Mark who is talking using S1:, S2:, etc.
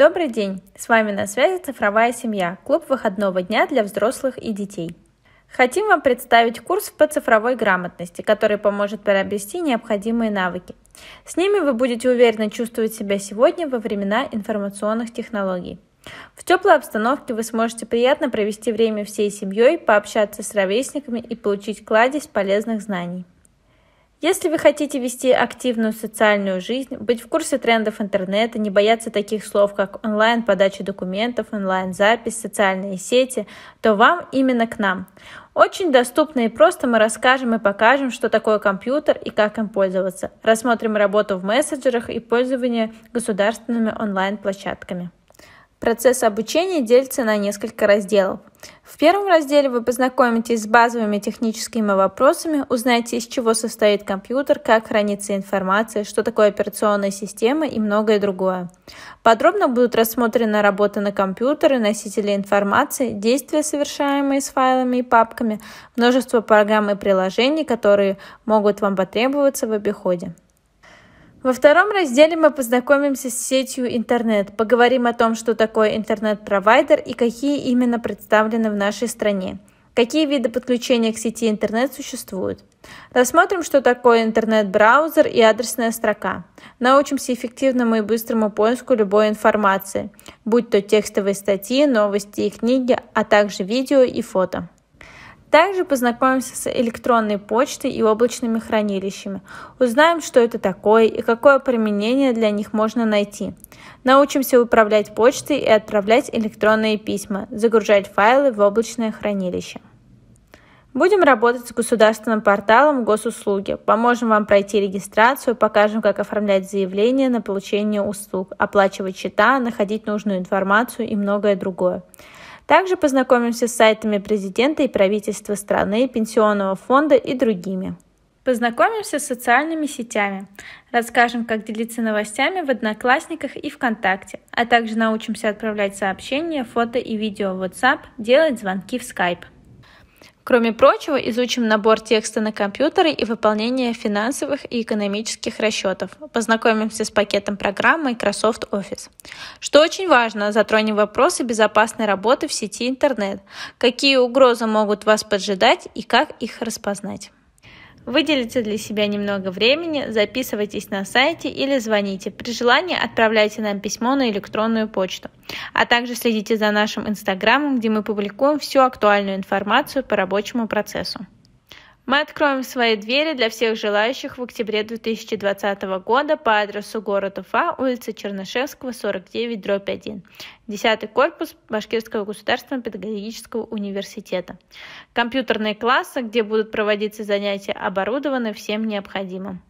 S1: Добрый день! С вами на связи «Цифровая семья» – клуб выходного дня для взрослых и детей. Хотим вам представить курс по цифровой грамотности, который поможет приобрести необходимые навыки. С ними вы будете уверенно чувствовать себя сегодня во времена информационных технологий. В теплой обстановке вы сможете приятно провести время всей семьей, пообщаться с ровесниками и получить кладезь полезных знаний. Если вы хотите вести активную социальную жизнь, быть в курсе трендов интернета, не бояться таких слов, как онлайн-подача документов, онлайн-запись, социальные сети, то вам именно к нам. Очень доступно и просто мы расскажем и покажем, что такое компьютер и как им пользоваться. Рассмотрим работу в мессенджерах и пользование государственными онлайн-площадками. Процесс обучения делится на несколько разделов. В первом разделе вы познакомитесь с базовыми техническими вопросами, узнаете, из чего состоит компьютер, как хранится информация, что такое операционная система и многое другое. Подробно будут рассмотрены работа на компьютере, носители информации, действия, совершаемые с файлами и папками, множество программ и приложений, которые могут вам потребоваться в обиходе. Во втором разделе мы познакомимся с сетью интернет, поговорим о том, что такое интернет-провайдер и какие именно представлены в нашей стране, какие виды подключения к сети интернет существуют. Рассмотрим, что такое интернет-браузер и адресная строка. Научимся эффективному и быстрому поиску любой информации, будь то текстовые статьи, новости и книги, а также видео и фото. Также познакомимся с электронной почтой и облачными хранилищами. Узнаем, что это такое и какое применение для них можно найти. Научимся управлять почтой и отправлять электронные письма, загружать файлы в облачное хранилище. Будем работать с государственным порталом госуслуги. Поможем вам пройти регистрацию, покажем, как оформлять заявление на получение услуг, оплачивать счета, находить нужную информацию и многое другое. Также познакомимся с сайтами президента и правительства страны, пенсионного фонда и другими. Познакомимся с социальными сетями, расскажем, как делиться новостями в Одноклассниках и ВКонтакте, а также научимся отправлять сообщения, фото и видео в WhatsApp, делать звонки в Skype. Кроме прочего, изучим набор текста на компьютере и выполнение финансовых и экономических расчетов. Познакомимся с пакетом программ Microsoft Office. Что очень важно, затронем вопросы безопасной работы в сети интернет, какие угрозы могут вас поджидать и как их распознать. Выделите для себя немного времени, записывайтесь на сайте или звоните. При желании отправляйте нам письмо на электронную почту. А также следите за нашим инстаграмом, где мы публикуем всю актуальную информацию по рабочему процессу. Мы откроем свои двери для всех желающих в октябре 2020 года по адресу город Уфа, улица Чернышевского, 49/1, 10 корпус Башкирского государственного педагогического университета. Компьютерные классы, где будут проводиться занятия, оборудованы всем необходимым.